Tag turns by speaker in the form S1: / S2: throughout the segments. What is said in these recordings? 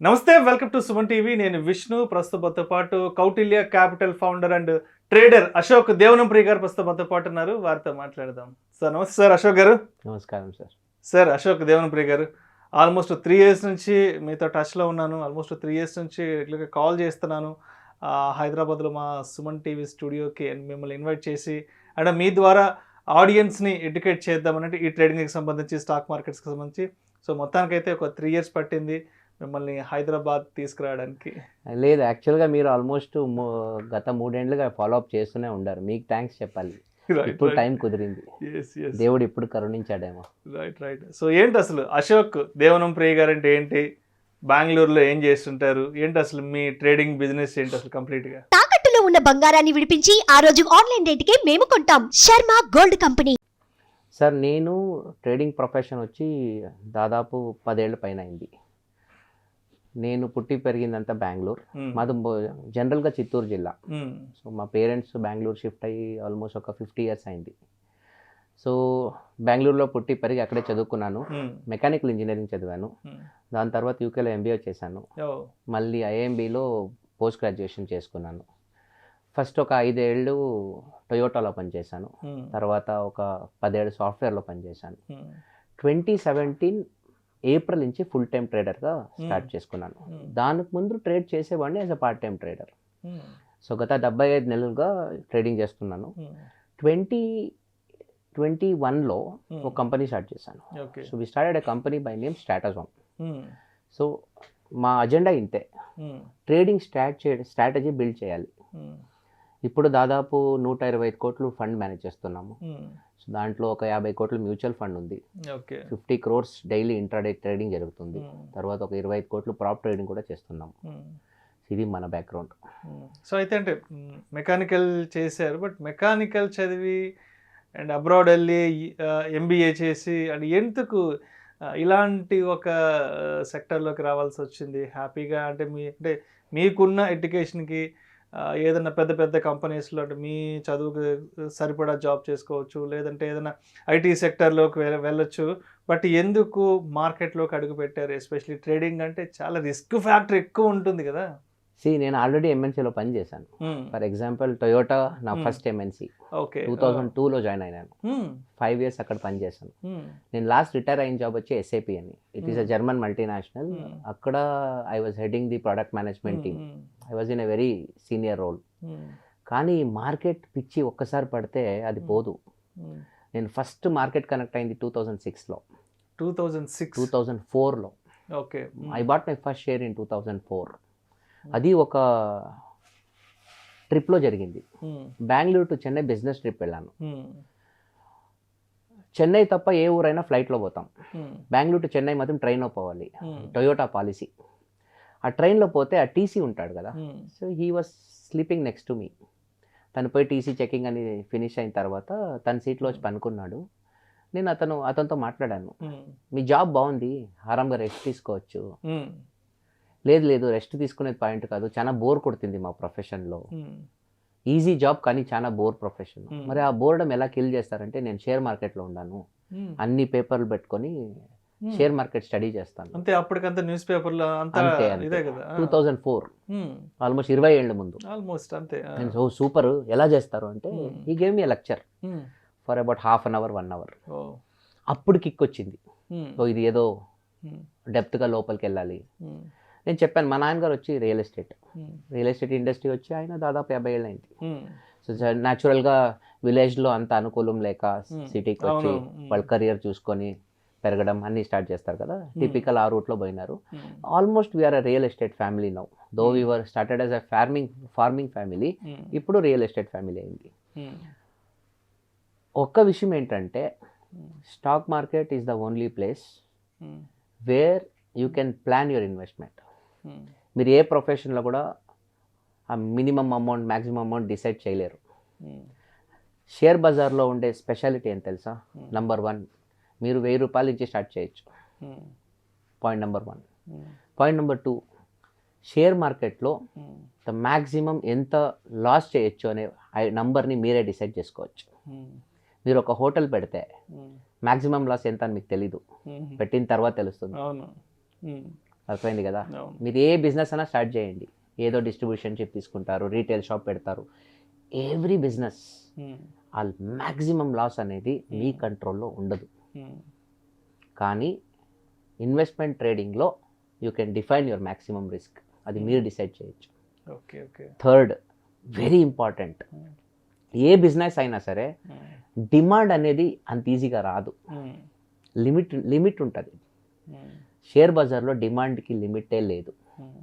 S1: నమస్తే, welcome to Suman TV. నేను విష్ణు. ప్రస్తుతంతో పాటు Kautilya capital founder and trader Ashok Devanampriya గారు ప్రస్తుతంతో పాటు ఉన్నారు. వారితో మాట్లాడదాం. సార్ నమస్తే. సార్ అశోక్ గారు
S2: నమస్కారం సార్.
S1: సార్ అశోక్ దేవనంప్రియ గారు, ఆల్మోస్ట్ 3 years నుంచి మీతో టచ్లో ఉన్నాను. ఆల్మోస్ట్ 3 years నుంచి రెగ్యులర్గా కాల్ చేస్తున్నాను. హైదరాబాద్లో మా సుమన్ టీవీ స్టూడియోకి మిమ్మల్ని ఇన్వైట్ చేసి అండ్ మీ ద్వారా ఆడియన్స్ని ఎడ్యుకేట్ చేద్దామనంటే ఈ ట్రేడింగ్కి సంబంధించి, స్టాక్ మార్కెట్స్కి సంబంధించి. సో మొత్తానికైతే ఒక 3 years పట్టింది మిమ్మల్ని హైదరాబాద్ తీసుకురావడానికి.
S2: లేదు, యాక్చువల్గా మీరు ఆల్మోస్ట్ గత 3 ఏళ్ళుగా ఫాలోఅప్ చేస్తూనే ఉండారు. మీకు థ్యాంక్స్ చెప్పాలి. ఇప్పుడు టైం కుదిరింది. దేవుడు ఇప్పుడు కరుణించాడేమో.
S1: రైట్. సో ఏంటి అసలు అశోక్ దేవనంప్రియ గారు అంటే ఏంటి? బెంగళూరులో ఏం చేస్తుంటారు? ఏంటి అసలు మీ ట్రేడింగ్ బిజినెస్ ఏంటి అసలు కంప్లీట్గా?
S3: తాకట్టులో ఉన్న బంగారాన్ని విడిపించి ఆ రోజు ఆన్లైన్ రేటుకే మేము కొంటాం. Sharma gold company.
S2: సార్, నేను ట్రేడింగ్ ప్రొఫెషన్ వచ్చి దాదాపు 10 ఏళ్ళ పైన అయింది. నేను పుట్టి పెరిగిందంతా బెంగళూరు. మాది జనరల్గా చిత్తూరు జిల్లా. సో మా పేరెంట్స్ బెంగళూరు షిఫ్ట్ అయ్యి ఆల్మోస్ట్ ఒక 50 years అయింది. సో బెంగళూరులో పుట్టి పెరిగి అక్కడే చదువుకున్నాను. మెకానికల్ ఇంజనీరింగ్ చదివాను. దాని తర్వాత యూకేలో MBA చేశాను. మళ్ళీ IIMBలో పోస్ట్ గ్రాడ్యుయేషన్ చేసుకున్నాను. ఫస్ట్ ఒక 5 ఏళ్ళు టొయోటాలో పనిచేశాను. తర్వాత ఒక 10 ఏళ్ళు సాఫ్ట్వేర్లో పనిచేశాను. 2017 ఏప్రిల్ నుంచి ఫుల్ టైం ట్రేడర్గా స్టార్ట్ చేసుకున్నాను. దానికి ముందు ట్రేడ్ చేసేవాడిని as a part time trader. So గత 75 నెలలుగా ట్రేడింగ్ చేస్తున్నాను. 2021లో ఒక కంపెనీ స్టార్ట్ చేశాను. So we started a company by name Strategen. So మా అజెండా ఇంతే, ట్రేడింగ్ స్ట్రాటజీ బిల్డ్ చేయాలి. ఇప్పుడు దాదాపు 125 కోట్లు ఫండ్ మేనేజ్ చేస్తున్నాము. సో దాంట్లో ఒక 50 కోట్లు మ్యూచువల్ ఫండ్ ఉంది. 50 crores డైలీ ఇంట్రాడే ట్రేడింగ్ జరుగుతుంది. తర్వాత ఒక 25 కోట్లు ప్రాప్ ట్రేడింగ్ కూడా చేస్తున్నాము. ఇది మన బ్యాక్గ్రౌండ్.
S1: సో అయితే అంటే మెకానికల్ చేశారు, బట్ మెకానికల్ చదివి అండ్ అబ్రాడ్ వెళ్ళి MBA చేసి అండ్ ఎందుకు ఇలాంటి ఒక సెక్టర్లోకి రావాల్సి వచ్చింది? హ్యాపీగా అంటే మీకున్న ఎడ్యుకేషన్కి ఏదైనా పెద్ద పెద్ద కంపెనీస్లో అంటే మీ చదువుకు సరిపడా జాబ్ చేసుకోవచ్చు, లేదంటే ఏదైనా IT సెక్టర్లోకి వెళ్ళొచ్చు. బట్ ఎందుకు మార్కెట్లోకి అడుగు పెట్టారు? ఎస్పెషలీ ట్రేడింగ్ అంటే చాలా రిస్క్ ఫ్యాక్టర్ ఎక్కువ ఉంటుంది కదా.
S2: నేను ఆల్రెడీ MNCలో పనిచేశాను. ఫర్ ఎగ్జాంపుల్ టొయోటా నా ఫస్ట్ MNC. 2002లో జాయిన్ అయినాను. 5 years అక్కడ పనిచేశాను. నేను లాస్ట్ రిటైర్ అయిన జాబ్ వచ్చి SAP అని. It is a German multinational. అక్కడ I was heading the product management team. I was in a very senior role. కానీ మార్కెట్ పిచ్చి ఒక్కసారి పడితే అది పోదు. నేను ఫస్ట్ మార్కెట్ కనెక్ట్ అయింది 2006లో. 2004లో I bought my first share in 2004. అది ఒక ట్రిప్లో జరిగింది. Bengaluru to Chennai business trip వెళ్ళాను. చెన్నై తప్ప ఏ ఊరైనా ఫ్లైట్లో పోతాం. బెంగళూరు టు చెన్నై మాత్రం ట్రైన్లో పోవాలి. Toyota policy. ఆ ట్రైన్లో పోతే ఆ TC ఉంటాడు కదా. So he was sleeping next to me. తను పోయి TC చెకింగ్ అని ఫినిష్ అయిన తర్వాత తన సీట్లో వచ్చి పనుకున్నాడు. నేను అతనితో మాట్లాడాను. మీ జాబ్ బాగుంది, ఆరాంగా రెస్ట్ తీసుకోవచ్చు. లేదు, రెస్ట్ తీసుకునేది పాయింట్ కాదు, చాలా బోర్ కొడుతుంది మా ప్రొఫెషన్లో. ఈజీ జాబ్ కానీ చాలా బోర్ ప్రొఫెషన్. మరి ఆ బోర్డం ఎలా కిల్ చేస్తారంటే, నేను షేర్ మార్కెట్లో ఉన్నాను, అన్ని పేపర్లు పెట్టుకొని షేర్ మార్కెట్ స్టడీ చేస్తాను.
S1: అంతే. అప్పటికంతా న్యూస్ పేపర్లో ఇదే కదా. 2004
S2: ఆల్మోస్ట్ 20 ఏళ్ళ ముందు.
S1: ఆల్మోస్ట్ అంతే.
S2: నేను సూపర్ ఎలా చేస్తారు అంటే ఈ గేమ్ మీ lecture for about half an hour 1 hour. అప్పుడు కిక్ వచ్చింది. సో ఇది ఏదో డెప్త్గా లోపలికి వెళ్ళాలి. నేను చెప్పాను, మా నాన్నగారు వచ్చి రియల్ ఎస్టేట్ ఇండస్ట్రీ వచ్చి ఆయన దాదాపు 50 ఏళ్ళు అయింది. సో న్యాచురల్గా విలేజ్లో అంత అనుకూలం లేక సిటీకి వచ్చి వాళ్ళ కెరియర్ చూసుకొని పెరగడం అన్నీ స్టార్ట్ చేస్తారు కదా. టిపికల్ ఆ రూట్లో పోయినారు. Almost we're a real estate family now. Though we were started as a farming family. ఇప్పుడు రియల్ ఎస్టేట్ ఫ్యామిలీ అయింది. ఒక్క విషయం ఏంటంటే, stock market is the only place where you can plan your investment. మీరు ఏ ప్రొఫెషన్లో కూడా ఆ minimum amount maximum amount decide చేయలేరు. షేర్ బజార్లో ఉండే స్పెషాలిటీ ఏం తెలుసా? నంబర్ 1, మీరు 1000 రూపాయలు ఇచ్చి స్టార్ట్ చేయొచ్చు. Point number 1. Point number 2, share మార్కెట్లో ద మ్యాక్సిమం ఎంత లాస్ చేయొచ్చు అనే నంబర్ని మీరే డిసైడ్ చేసుకోవచ్చు. మీరు ఒక హోటల్ పెడితే మ్యాక్సిమం లాస్ ఎంత అని మీకు తెలీదు, పెట్టిన తర్వాత తెలుస్తుంది. అర్థమైంది కదా.
S1: అవును.
S2: మీరు ఏ బిజినెస్ అయినా స్టార్ట్ చేయండి, ఏదో డిస్ట్రిబ్యూషన్ చెప్పి తీసుకుంటారు, రీటైల్ షాప్ పెడతారు. ఎవ్రీ బిజినెస్ ఆ మ్యాక్సిమం లాస్ అనేది మీ కంట్రోల్లో ఉండదు. కానీ ఇన్వెస్ట్మెంట్ ట్రేడింగ్లో you can define your maximum risk, అది మీరు డిసైడ్ చేయొచ్చు.
S1: Okay okay.
S2: Third very important, ఏ బిజినెస్ అయినా సరే డిమాండ్ అనేది అంత ఈజీగా రాదు, లిమిట్ ఉంటుంది. షేర్ బజార్లో డిమాండ్కి లిమిటే లేదు.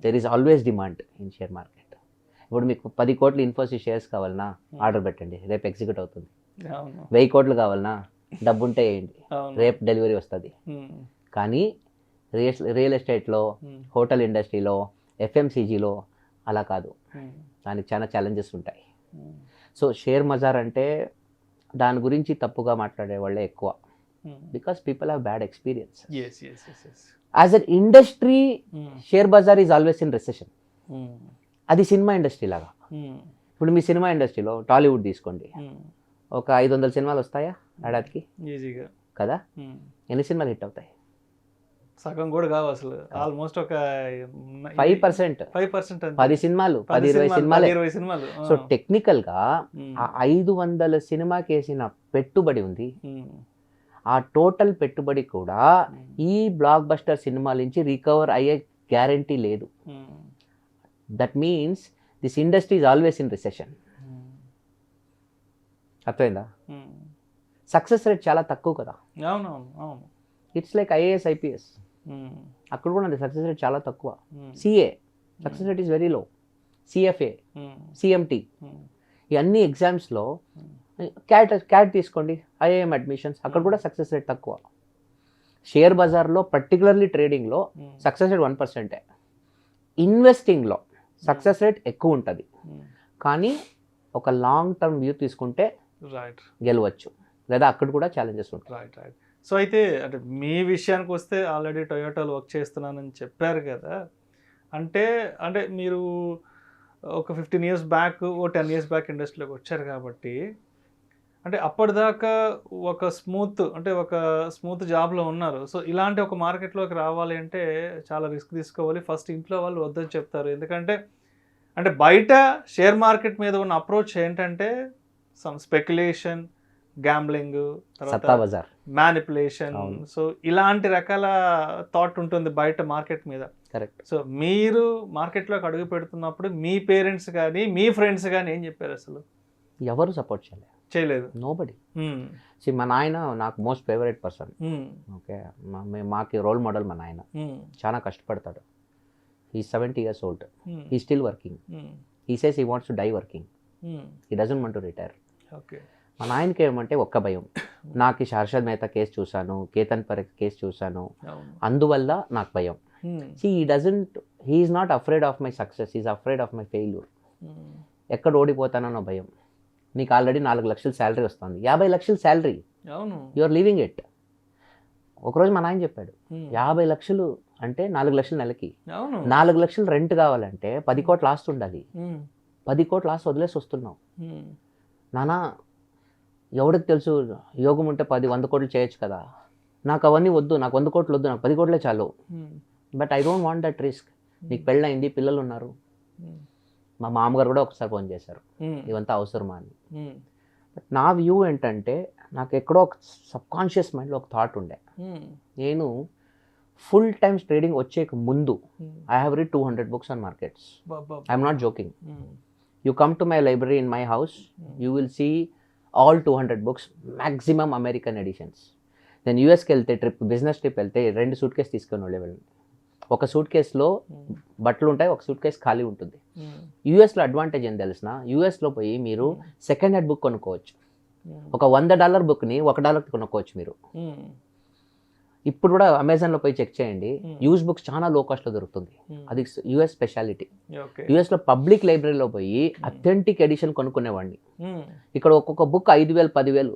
S2: There is always demand in share market. ఇప్పుడు మీకు 10 కోట్లు ఇన్ఫోసిస్ షేర్స్ కావాలన్నా ఆర్డర్ పెట్టండి, రేపు ఎగ్జిక్యూట్ అవుతుంది. 1000 కోట్లు కావాలన్నా డబ్బు ఉంటే వేయండి, రేపు డెలివరీ వస్తుంది. కానీ రియల్ ఎస్టేట్లో, హోటల్ ఇండస్ట్రీలో, ఎఫ్ఎంసీజీలో అలా కాదు, దానికి చాలా ఛాలెంజెస్ ఉంటాయి. సో షేర్ బజార్ అంటే దాని గురించి తప్పుగా మాట్లాడే వాళ్ళే ఎక్కువ, because people have bad experience. As an industry share bazaar is always in recession. అది సినిమా ఇండస్ట్రీ లాగా. ఇప్పుడు మీ సినిమా ఇండస్ట్రీలో టాలీవుడ్ తీసుకోండి, ఒక 500 సినిమాలు వస్తాయా ఏడాదికి? ఈజీగా కదా. ఎన్ని సినిమాలు హిట్ అవుతాయి?
S1: సగం కూడా కావు అసలు, ఆల్మోస్ట్ ఒక
S2: 5%. 10 సినిమాలు, 10-20 సినిమాలు. సో టెక్నికల్గా ఆ 500 సినిమాకి వేసిన పెట్టుబడి ఉంది, ఆ టోటల్ పెట్టుబడి కూడా ఈ బ్లాక్ బస్టర్ సినిమాల నుంచి రికవర్ అయ్యే గ్యారంటీ లేదు. That means this industry is always in recession. అర్థమైందా? సక్సెస్ రేట్ చాలా తక్కువ కదా.
S1: అవును.
S2: ఇట్స్ లైక్ ఐఏఎస్, ఐపీఎస్, అక్కడ కూడా అంతే సక్సెస్ రేట్ చాలా తక్కువ. CA success rate is very low. CFA, CMT, ఇవన్నీ ఎగ్జామ్స్లో క్యాట్ తీసుకోండి, ఐఐఎం అడ్మిషన్స్, అక్కడ కూడా సక్సెస్ రేట్ తక్కువ. షేర్ బజార్లో పర్టికులర్లీ ట్రేడింగ్లో సక్సెస్ రేట్ 1%. ఇన్వెస్టింగ్లో సక్సెస్ రేట్ ఎక్కువ ఉంటుంది, కానీ ఒక లాంగ్ టర్మ్ వ్యూ తీసుకుంటే గెలవచ్చు, లేదా అక్కడ కూడా ఛాలెంజెస్ ఉంటాయి.
S1: సో అయితే అంటే మీ విషయానికి వస్తే ఆల్రెడీ టొయోటాలో వర్క్ చేస్తున్నానని చెప్పారు కదా, అంటే మీరు ఒక 15 years బ్యాక్, 10 years బ్యాక్ ఇండస్ట్రీలోకి వచ్చారు కాబట్టి, అంటే అప్పటిదాకా ఒక స్మూత్ జాబ్లో ఉన్నారు. సో ఇలాంటి ఒక మార్కెట్లోకి రావాలి అంటే చాలా రిస్క్ తీసుకోవాలి. ఫస్ట్ ఇంట్లో వాళ్ళు వద్దని చెప్తారు, ఎందుకంటే అంటే బయట షేర్ మార్కెట్ మీద ఉన్న అప్రోచ్ ఏంటంటే సమ్ స్పెక్యులేషన్, గ్యాంబ్లింగ్, తర్వాత మ్యానిపులేషన్. సో ఇలాంటి రకాల థాట్ ఉంటుంది బయట మార్కెట్ మీద.
S2: కరెక్ట్.
S1: సో మీరు మార్కెట్లోకి అడుగు పెడుతున్నప్పుడు మీ పేరెంట్స్ కానీ మీ ఫ్రెండ్స్ కానీ ఏం చెప్పారు? అసలు
S2: ఎవరు సపోర్ట్ చేయలేదు, నోబడి. మా నాయన నాకు మోస్ట్ ఫేవరెట్ పర్సన్. ఓకే, మాకు రోల్ మోడల్ మా నాయన. చాలా కష్టపడతాడు. He 70 years old. He's still working. He says he wants to die working. He doesn't want to retire.
S1: Okay.
S2: మా నాయనకి ఏమంటే ఒక్క భయం, నాకు ఈ హర్షద్ మెహతా కేసు చూశాను, కేతన్ పరేఖ్ కేసు చూశాను, అందువల్ల నాకు భయం. He is not afraid of my success, is afraid of my failure. ఎక్కడ ఓడిపోతానో భయం. నీకు ఆల్రెడీ 4 లక్షల శాలరీ వస్తుంది, 50 లక్షల salary, you are leaving it. ఒకరోజు మా నాయన చెప్పాడు, 50 లక్షలు అంటే 4 లక్షలు నెలకి, 4 లక్షలు రెంట్ కావాలంటే 10 కోట్ల ఆస్తి ఉండాలి. 10 కోట్ల ఆస్తి వదిలేసి వస్తున్నావు నానా. ఎవరికి తెలుసు, యోగం ఉంటే 100 కోట్లు చేయొచ్చు కదా. నాకు అవన్నీ వద్దు, నాకు 100 కోట్లు వద్దు, నాకు 10 కోట్లే చాలు. But I don't want that risk. నీకు పెళ్ళయింది, పిల్లలు ఉన్నారు. మా మామగారు కూడా ఒకసారి ఫోన్ చేశారు, ఇవంతా అవసరమా అని. బట్ నా వ్యూ ఏంటంటే, నాకు ఎక్కడో ఒక సబ్కాన్షియస్ మైండ్లో ఒక థాట్ ఉండే, నేను ఫుల్ టైమ్స్ ట్రేడింగ్ వచ్చేక ముందు I have read 200 books on markets. I'm not joking. You come to my library in my house, you will see all 200 books, maximum American editions. నేను యూఎస్కి వెళ్తే బిజినెస్ ట్రిప్ వెళ్తే 2 suit case తీసుకొని వెళ్ళండి. ఒక suit కేసులో బట్టలు ఉంటాయి, ఒక సూట్ కేసు ఖాళీ ఉంటుంది. యూఎస్లో అడ్వాంటేజ్ ఏం తెలిసిన, యూఎస్లో పోయి మీరు సెకండ్ హ్యాండ్ బుక్ కొనుక్కోవచ్చు. ఒక $100 బుక్ని $1 కొనుక్కోవచ్చు మీరు. ఇప్పుడు కూడా అమెజాన్లో పోయి చెక్ చేయండి, యూజ్ బుక్స్ చాలా లో కాస్ట్లో దొరుకుతుంది. అది యుఎస్ స్పెషాలిటీ. యుఎస్లో పబ్లిక్ లైబ్రరీలో పోయి అథెంటిక్ ఎడిషన్ కొనుక్కునేవాడిని. ఇక్కడ ఒక్కొక్క బుక్ 5,000 10,000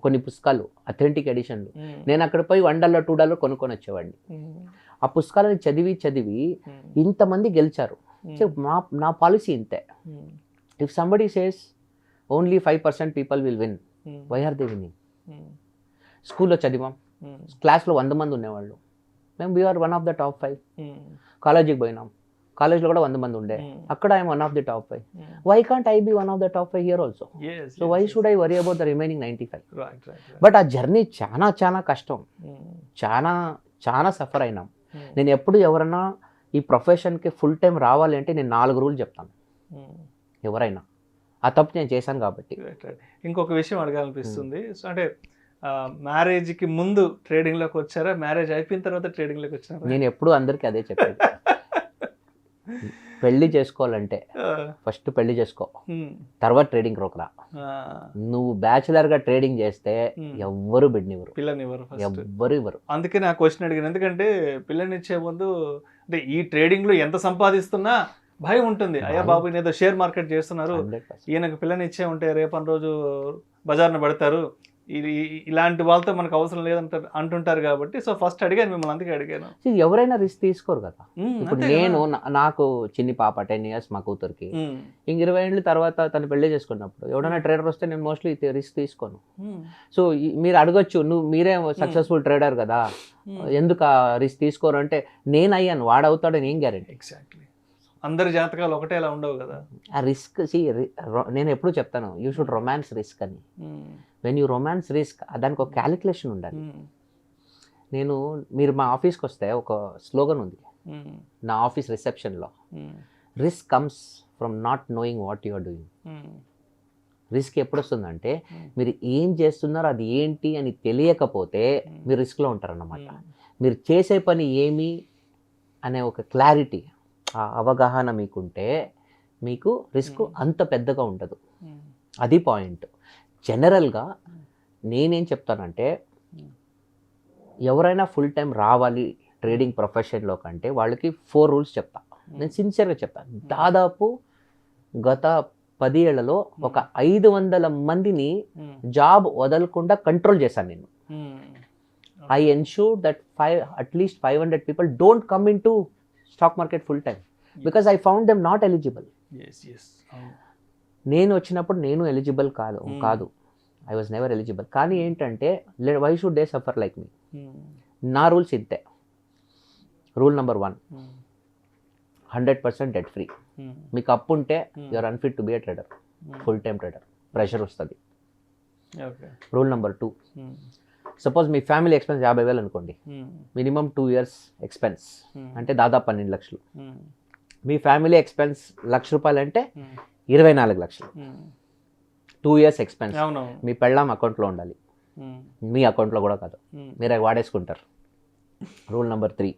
S2: కొన్ని పుస్తకాలు అథెంటిక్ ఎడిషన్లు. నేను అక్కడ పోయి $1 $2 కొనుక్కొని వచ్చేవాడిని. ఆ పుస్తకాలను చదివి ఇంతమంది గెలిచారు. నా పాలసీ ఇంతే. If somebody says only 5% people will win, why are they winning? స్కూల్లో చదివాం, క్లాస్లో 100 మంది ఉండేవాళ్ళు, మేము we're one of the top 5. కాలేజీకి పోయినాం, కాలేజ్లో కూడా 100 మంది ఉండే, అక్కడ I'm one of the top 5. Why can't I be one of the top 5 here also? So why should I worry about the remaining 95? But ఆ జర్నీ చాలా చాలా కష్టం, చాలా చాలా సఫర్ అయినాం. నేను ఎప్పుడు ఎవరన్నా ఈ ప్రొఫెషన్కి ఫుల్ టైం రావాలి అంటే నేను 4 రూల్ చెప్తాను ఎవరైనా. ఆ తప్పు నేను చేశాను కాబట్టి.
S1: ఇంకొక విషయం అడగాలనిపిస్తుంది. సో అంటే మ్యారేజ్కి ముందు ట్రేడింగ్లోకి వచ్చారా, మ్యారేజ్ అయిపోయిన తర్వాత ట్రేడింగ్లోకి వచ్చారా?
S2: నేను ఎప్పుడు అందరికీ అదే చెప్పేది, పెళ్లి చేసుకోవాలంటే ఫస్ట్ పెళ్లి చేసుకో, తర్వాత ట్రేడింగ్ రోకరా. నువ్వు బ్యాచులర్గా ట్రేడింగ్ చేస్తే ఎవ్వరు బిడ్నివ్వరు,
S1: పిల్లనివ్వరు,
S2: ఎవ్వరు ఇవ్వరు.
S1: అందుకే నా క్వశ్చన్ అడిగాను. ఎందుకంటే పిల్లనిచ్చే ముందు అంటే ఈ ట్రేడింగ్లో ఎంత సంపాదిస్తున్నా భయం ఉంటుంది. అయ్యా బాబు ఈయన ఏదో షేర్ మార్కెట్ చేస్తున్నారు, ఈయనకు పిల్లనిచ్చే ఉంటే రేపటి రోజు బజార్న పడతారు, ఇది ఇలాంటి వాళ్ళతో మనకు అవసరం లేదంటారు అంటుంటారు. కాబట్టి సో ఫస్ట్ అడిగాను మిమ్మల్ని, అందుకే అడిగాను.
S2: ఎవరైనా రిస్క్ తీసుకోరు కదా. ఇప్పుడు నేను నాకు చిన్ని పాప 10 years మా కూతురికి, ఇంక 20 ఏళ్ళ తర్వాత తను పెళ్లి చేసుకున్నప్పుడు ఎవరైనా ట్రేడర్ వస్తే నేను మోస్ట్లీ రిస్క్ తీసుకోను. సో మీరు అడగొచ్చు, మీరే సక్సెస్ఫుల్ ట్రేడర్ కదా, ఎందుకు రిస్క్ తీసుకోరు అంటే, నేను అయ్యాను, వాడవుతాడని ఏం గ్యారెంటీ?
S1: ఎగ్జాక్ట్లీ, అందరి జాతకాలు ఒకటేలా ఉండవు కదా.
S2: ఆ రిస్క్ నేను ఎప్పుడు చెప్తాను, యూ షుడ్ రొమాన్స్ రిస్క్ అని. వెన్ యూ రొమాన్స్ రిస్క్, దానికి ఒక క్యాలిక్యులేషన్ ఉండాలి. మీరు మా ఆఫీస్కి వస్తే ఒక స్లోగన్ ఉంది నా ఆఫీస్ రిసెప్షన్లో, risk comes from not knowing what you are doing. Risk ఎప్పుడు వస్తుందంటే మీరు ఏం చేస్తున్నారో అది ఏంటి అని తెలియకపోతే మీరు రిస్క్లో ఉంటారన్నమాట. మీరు చేసే పని ఏమి అనే ఒక క్లారిటీ, ఆ అవగాహన మీకుంటే మీకు రిస్క్ అంత పెద్దగా ఉండదు. అది పాయింట్. జనరల్గా నేనేం చెప్తానంటే, ఎవరైనా ఫుల్ టైం రావాలి ట్రేడింగ్ ప్రొఫెషన్లో కంటే వాళ్ళకి 4 రూల్స్ చెప్తా. నేను సిన్సియర్గా చెప్తాను. దాదాపు గత 10 ఏళ్లలో ఒక 500 మందిని జాబ్ వదలకుండా కంట్రోల్ చేశాను నేను. I ensure that at least 500 people don't come in to stock market full time because I found them not eligible. నేను వచ్చినప్పుడు నేను ఎలిజిబుల్ కాదు, ఐ వాజ్ నెవర్ ఎలిజిబుల్. కానీ ఏంటంటే, why should they suffer like me? నా rules ఇంతే. Rule number 1, 100% debt free. మీకు అప్పు ఉంటే you're unfit to be a trader, full time trader, pressure వస్తుంది. రూల్ నెంబర్ 2, సపోజ్ మీ ఫ్యామిలీ ఎక్స్పెన్స్ 50,000 అనుకోండి, మినిమం 2 years ఎక్స్పెన్స్ అంటే దాదాపు 12 లక్షలు. మీ ఫ్యామిలీ ఎక్స్పెన్స్ ₹1,00,000 అంటే 24 లక్షలు. 2 years ఎక్స్పెన్స్ మీ పెళ్ళాం అకౌంట్లో ఉండాలి, మీ అకౌంట్లో కూడా కాదు, మీరు అవి వాడేసుకుంటారు. Rule number 3,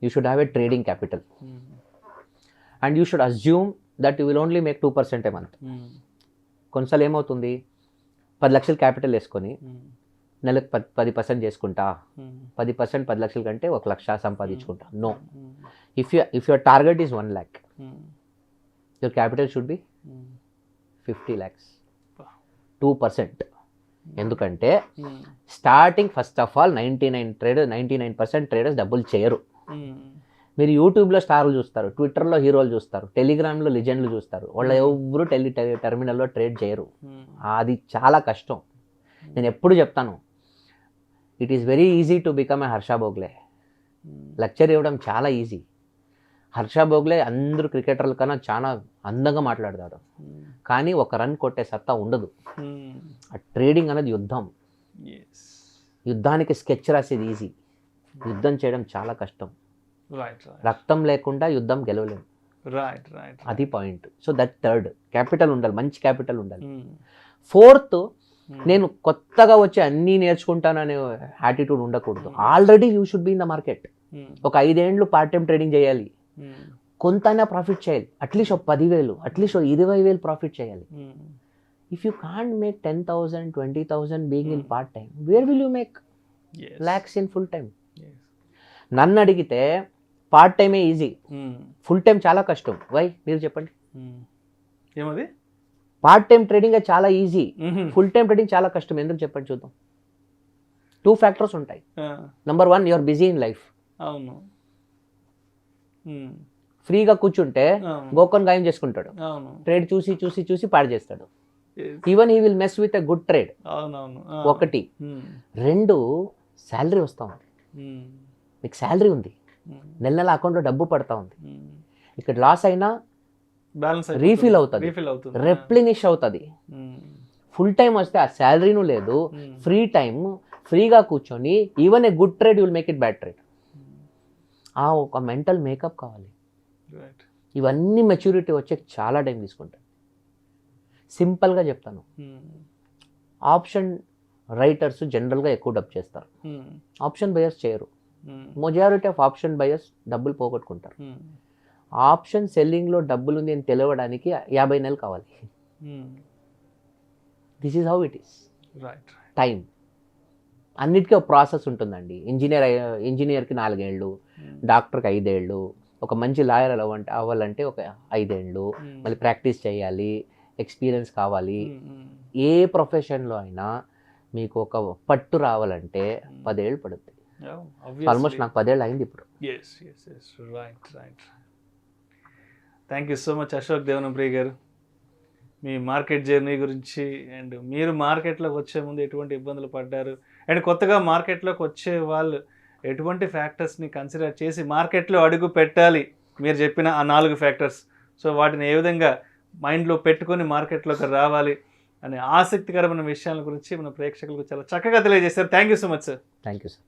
S2: you should have a trading capital and you should assume that you will only make 2% a month. కొన్నిసార్లు ఏమవుతుంది, 10 లక్షలు క్యాపిటల్ వేసుకొని నెలకు 10% చేసుకుంటా, 10% 10 లక్షల కంటే 1 లక్ష సంపాదించుకుంటా. No, if your target is 1 lakh, your capital should be 50 lakhs, 2%. ఎందుకంటే starting first of all 99% traders డబ్బులు చేయరు. మీరు యూట్యూబ్లో స్టార్లు చూస్తారు, ట్విట్టర్లో హీరోలు చూస్తారు, టెలిగ్రామ్లో లెజెండ్లు చూస్తారు, వాళ్ళు ఎవరు టెర్మినల్లో ట్రేడ్ చేయరు. అది చాలా కష్టం. నేను ఎప్పుడు చెప్తాను, it is very easy to become a Harsha Bhogle. Lecture ఇవ్వడం చాలా ఈజీ. హర్ష భోగ్లే అందరూ క్రికెటర్ల కన్నా చాలా అందంగా మాట్లాడతాడు, కానీ ఒక రన్ కొట్టే సత్తా ఉండదు. ఆ ట్రేడింగ్ అనేది యుద్ధం. యుద్ధానికి స్కెచ్ రాసేది ఈజీ, యుద్ధం చేయడం చాలా కష్టం. రక్తం లేకుండా యుద్ధం గెలవలేము. అది point. So that third, capital ఉండాలి, మంచి క్యాపిటల్ ఉండాలి. 4th, నేను కొత్తగా వచ్చి అన్నీ నేర్చుకుంటాననే యాటిట్యూడ్ ఉండకూడదు. Already you should be in the market. ఒక 5 ఏళ్ళు పార్ట్ టైం ట్రేడింగ్ చేయాలి, కొంతైనా ప్రాఫిట్ చేయాలి, అట్లీస్ట్ ఒక 10,000, అట్లీస్ట్ 20,000 ప్రాఫిట్ చేయాలి. If you can't make 10,000, 20,000 being in part time, where will you make lakhs in full time? నన్ను అడిగితే పార్ట్ టైమే ఈజీ, ఫుల్ టైం చాలా కష్టం. వై మీరు చెప్పండి.
S1: ఏమది?
S2: పార్ట్ టైం ట్రేడింగ్ చాలా ఈజీ, ఫుల్ టైం ట్రేడింగ్ చాలా కష్టం. ఎందుకు చెప్పండి చూద్దాం. 2 factors ఉంటాయి. Number 1, you're busy in life.
S1: అవును.
S2: ఫ్రీగా కూర్చుంటే గోకొని గాయం చేసుకుంటాడు, ట్రేడ్ చూసి చూసి చూసి పాడు చేస్తాడు. Even he will mess with a good trade. 1. 2, salary వస్తూ ఉంది. మీకు శాలరీ ఉంది, నెల నెల అకౌంట్లో డబ్బు పడతా ఉంది. ఇక్కడ లాస్ అయినా
S1: బ్యాలెన్స్
S2: రీఫిల్ అవుతుంది, రెప్లినిష్ అవుతుంది. ఫుల్ టైం వస్తే ఆ శాలరీను లేదు, ఫ్రీ టైం, ఫ్రీగా కూర్చొని even a good trade will make it bad trade. ఆ ఒక మెంటల్ మేకప్ కావాలి. ఇవన్నీ మెచ్యూరిటీ వచ్చే చాలా టైం తీసుకుంటాయి. సింపుల్గా చెప్తాను, ఆప్షన్ రైటర్స్ జనరల్గా ఎక్కువ డబ్బు చేస్తారు, ఆప్షన్ బయర్స్ చేయరు. మెజారిటీ ఆఫ్ ఆప్షన్ బయర్స్ డబ్బులు పోగొట్టుకుంటారు. ఆప్షన్ సెల్లింగ్లో డబ్బులు ఉంది అని తెలియడానికి 50 నెలలు కావాలి. This is how it is. Time అన్నిటికీ ఒక ప్రాసెస్ ఉంటుందండి. ఇంజనీర్కి 4 ఏళ్ళు, డాక్టర్కి 5 ఏళ్ళు, ఒక మంచి లాయర్ అవ్వాలంటే ఒక 5 ఏళ్ళు, మళ్ళీ ప్రాక్టీస్ చేయాలి, ఎక్స్పీరియన్స్ కావాలి. ఏ ప్రొఫెషన్లో అయినా మీకు ఒక పట్టు రావాలంటే 10 ఏళ్ళు పడుతుంది. ఆల్మోస్ట్ నాకు 10 ఏళ్ళు అయింది ఇప్పుడు.
S1: Thank you so much Ashok Devanapriya గారు. మీ మార్కెట్ జర్నీ గురించి అండ్ మీరు మార్కెట్లోకి వచ్చే ముందు ఎటువంటి ఇబ్బందులు పడ్డారు అండ్ కొత్తగా మార్కెట్లోకి వచ్చే వాళ్ళు ఎటువంటి ఫ్యాక్టర్స్ని కన్సిడర్ చేసి మార్కెట్లో అడుగు పెట్టాలి, మీరు చెప్పిన ఆ 4 ఫ్యాక్టర్స్, సో వాటిని ఏ విధంగా మైండ్లో పెట్టుకొని మార్కెట్లోకి రావాలి అనే ఆసక్తికరమైన విషయాల గురించి మన ప్రేక్షకులకు చాలా చక్కగా తెలియజేశారు. Thank you so much sir.
S2: Thank you sir.